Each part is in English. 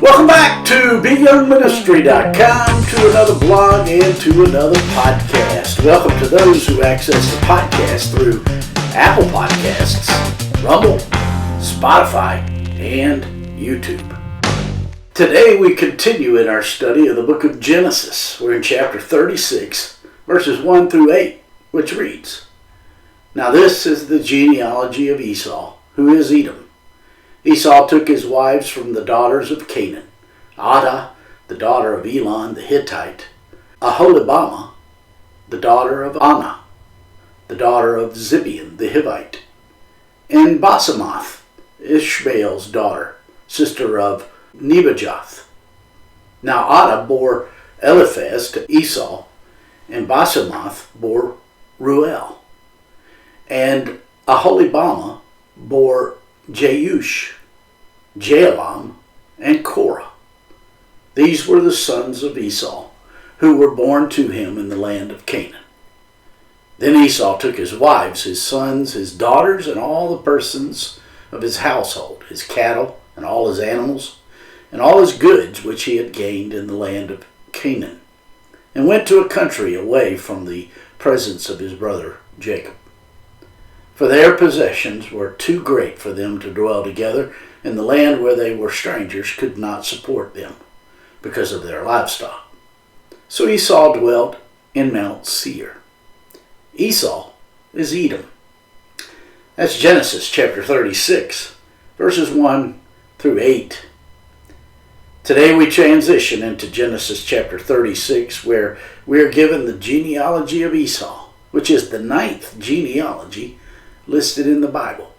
Welcome back to BYoungMinistry.com, to another blog and to another podcast. Welcome to those who access the podcast through Apple Podcasts, Rumble, Spotify, and YouTube. Today we continue in our study of the book of Genesis. We're in chapter 36, verses 1 through 8, which reads, "Now this is the genealogy of Esau, who is Edom. Esau took his wives from the daughters of Canaan, Adah, the daughter of Elon the Hittite, Aholibamah, the daughter of Anah, the daughter of Zibeon the Hivite, and Basemath, Ishmael's daughter, sister of Nebajoth. Now Adah bore Eliphaz to Esau, and Basemath bore Ruel, and Aholibamah bore Jeush, Jaalam, and Korah. These were the sons of Esau, who were born to him in the land of Canaan. Then Esau took his wives, his sons, his daughters, and all the persons of his household, his cattle, and all his animals, and all his goods which he had gained in the land of Canaan, and went to a country away from the presence of his brother Jacob. For their possessions were too great for them to dwell together, and the land where they were strangers could not support them, because of their livestock. So Esau dwelt in Mount Seir." Esau is Edom. That's Genesis chapter 36, verses 1 through 8. Today we transition into Genesis chapter 36, where we are given the genealogy of Esau, which is the 9th genealogy listed in the Bible.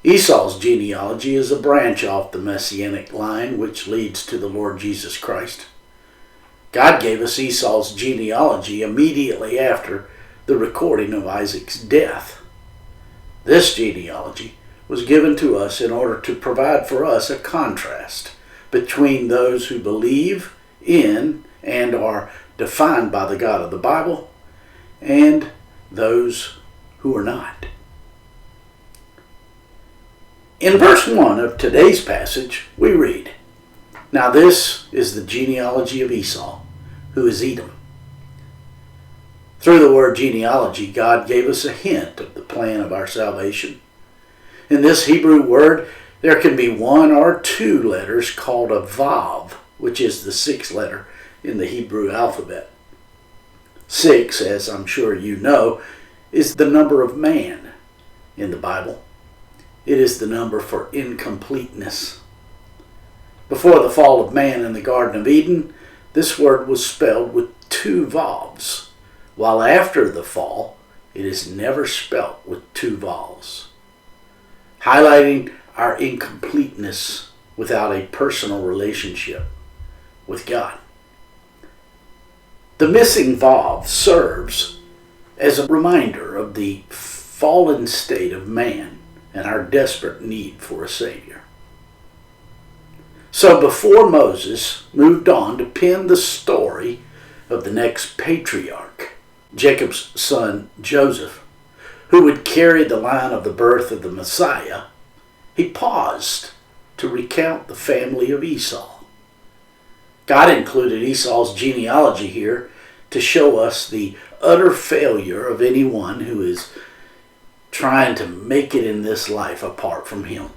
Esau's genealogy is a branch off the Messianic line which leads to the Lord Jesus Christ. God gave us Esau's genealogy immediately after the recording of Isaac's death. This genealogy was given to us in order to provide for us a contrast between those who believe in and are defined by the God of the Bible and those who are not. In verse 1 of today's passage, we read, "Now this is the genealogy of Esau, who is Edom." Through the word genealogy, God gave us a hint of the plan of our salvation. In this Hebrew word, there can be one or two letters called a vav, which is the 6th letter in the Hebrew alphabet. 6, as I'm sure you know, is the number of man in the Bible. It is the number for incompleteness. Before the fall of man in the Garden of Eden, this word was spelled with 2 vowels, while after the fall, it is never spelt with 2 vowels, highlighting our incompleteness without a personal relationship with God. The missing vav serves as a reminder of the fallen state of man and our desperate need for a Savior. So before Moses moved on to pen the story of the next patriarch, Jacob's son Joseph, who would carry the line of the birth of the Messiah, he paused to recount the family of Esau. God included Esau's genealogy here to show us the utter failure of anyone who is trying to make it in this life apart from him.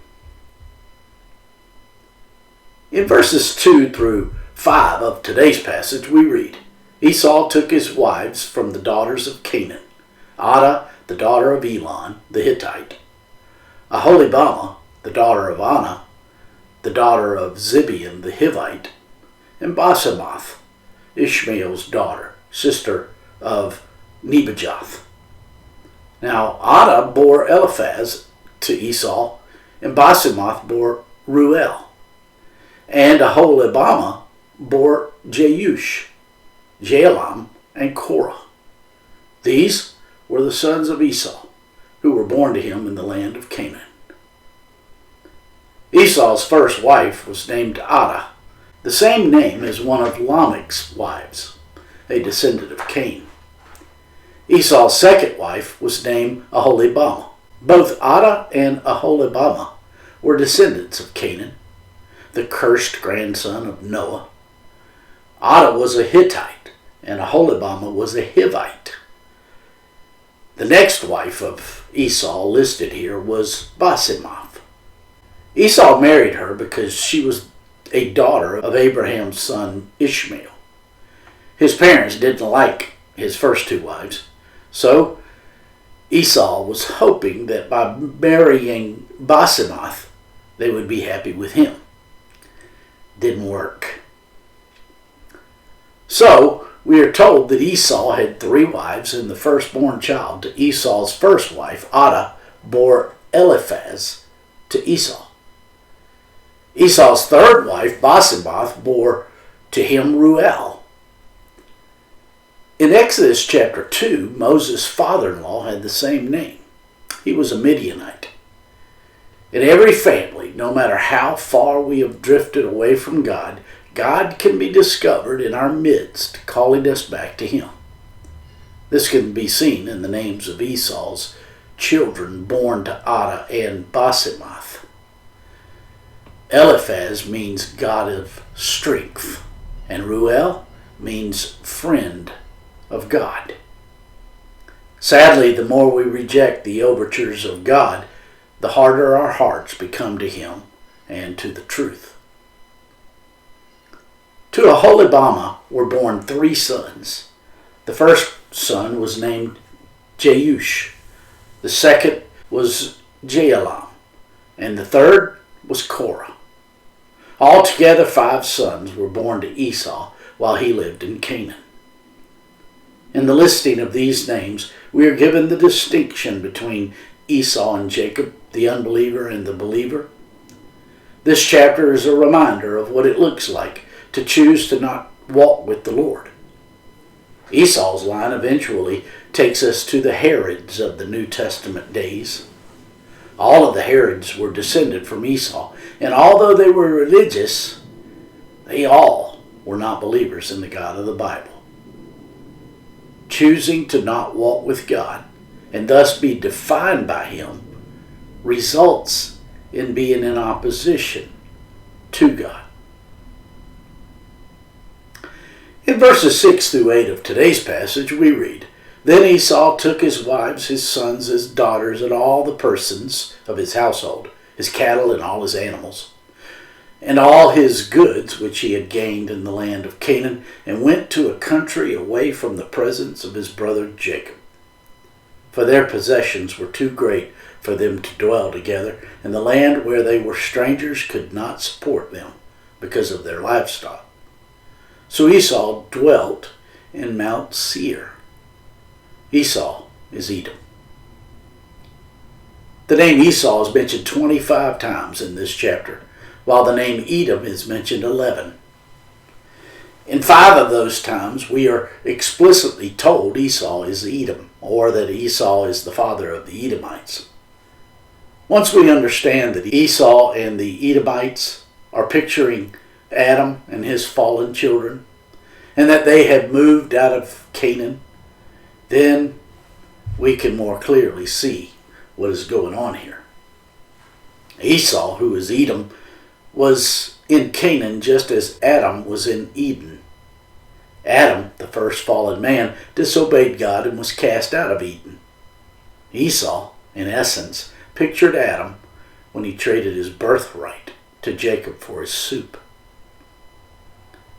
In verses 2 through 5 of today's passage, we read, "Esau took his wives from the daughters of Canaan, Adah, the daughter of Elon the Hittite, Aholibamah, the daughter of Anah, the daughter of Zibeon the Hivite, and Basemath, Ishmael's daughter, sister of Nebajoth. Now Adah bore Eliphaz to Esau, and Basemath bore Ruel, and Aholibamah bore Jeush, Jaalam, and Korah. These were the sons of Esau, who were born to him in the land of Canaan. Esau's first wife was named Adah, the same name as one of Lamech's wives, a descendant of Cain. Esau's second wife was named Aholibamah. Both Adah and Aholibamah were descendants of Canaan. the cursed grandson of Noah. Ada was a Hittite, and Aholibamah was a Hivite. The next wife of Esau listed here was Basemath. Esau married her because she was a daughter of Abraham's son Ishmael. His parents didn't like his first two wives, so Esau was hoping that by marrying Basemath, they would be happy with him. Didn't work. So, we are told that Esau had 3 wives, and the firstborn child to Esau's first wife, Ada, bore Eliphaz to Esau. Esau's third wife, Basemath, bore to him Ruel. In Exodus chapter 2, Moses' father-in-law had the same name. He was a Midianite. In every family, no matter how far we have drifted away from God, God can be discovered in our midst, calling us back to Him. This can be seen in the names of Esau's children born to Ada and Basemath. Eliphaz means God of strength, and Ruel means friend of God. Sadly, the more we reject the overtures of God, the harder our hearts become to Him and to the truth. To Aholibamah were born 3 sons. The first son was named Jeush, the second was Jaalam, and the third was Korah. Altogether 5 sons were born to Esau while he lived in Canaan. In the listing of these names, we are given the distinction between Esau and Jacob, the unbeliever and the believer. This chapter is a reminder of what it looks like to choose to not walk with the Lord. Esau's line eventually takes us to the Herods of the New Testament days. All of the Herods were descended from Esau, and although they were religious, they all were not believers in the God of the Bible. Choosing to not walk with God, and thus be defined by Him, results in being in opposition to God. In verses 6 through 8 of today's passage, we read, Then Esau took his wives, his sons, his daughters, and all the persons of his household, his cattle and all his animals, and all his goods which he had gained in the land of Canaan, and went to a country away from the presence of his brother Jacob. For their possessions were too great for them to dwell together, and the land where they were strangers could not support them because of their livestock. So Esau dwelt in Mount Seir. Esau is Edom. The name Esau is mentioned 25 times in this chapter, while the name Edom is mentioned 11. In 5 of those times, we are explicitly told Esau is Edom, or that Esau is the father of the Edomites. Once we understand that Esau and the Edomites are picturing Adam and his fallen children, and that they had moved out of Canaan, then we can more clearly see what is going on here. Esau, who is Edom, was in Canaan just as Adam was in Eden. Adam, the first fallen man, disobeyed God and was cast out of Eden. Esau, in essence, pictured Adam when he traded his birthright to Jacob for his soup.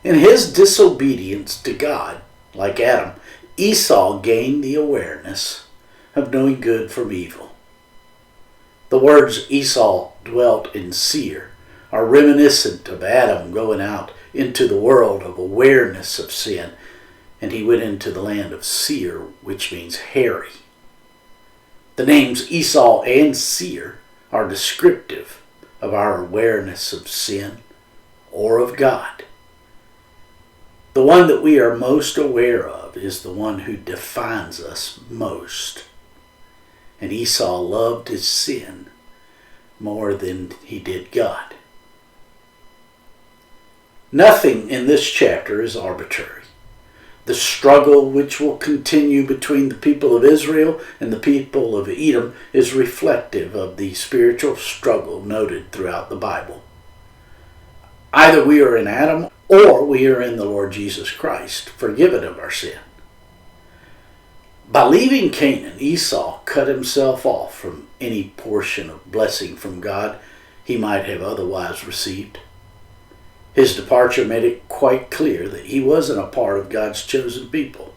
In his disobedience to God, like Adam, Esau gained the awareness of knowing good from evil. The words Esau dwelt in Seir are reminiscent of Adam going out into the world of awareness of sin, and he went into the land of Seir, which means hairy. The names Esau and Seir are descriptive of our awareness of sin or of God. The one that we are most aware of is the one who defines us most. And Esau loved his sin more than he did God. Nothing in this chapter is arbitrary. The struggle which will continue between the people of Israel and the people of Edom is reflective of the spiritual struggle noted throughout the Bible. Either we are in Adam or we are in the Lord Jesus Christ, forgiven of our sin. By leaving Canaan, Esau cut himself off from any portion of blessing from God he might have otherwise received. His departure made it quite clear that he wasn't a part of God's chosen people.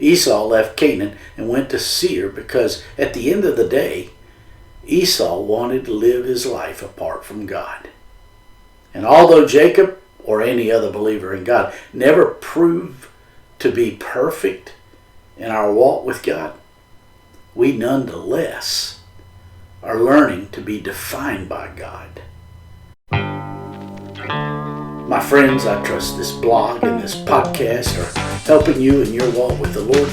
Esau left Canaan and went to Seir because at the end of the day, Esau wanted to live his life apart from God. And although Jacob, or any other believer in God, never proved to be perfect in our walk with God, we nonetheless are learning to be defined by God. My friends, I trust this blog and this podcast are helping you in your walk with the Lord.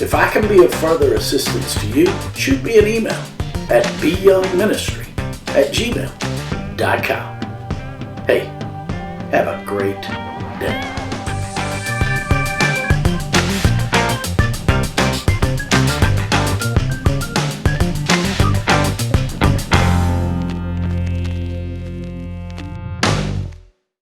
If I can be of further assistance to you, shoot me an email at BYoungMinistry@gmail.com. Hey, have a great day.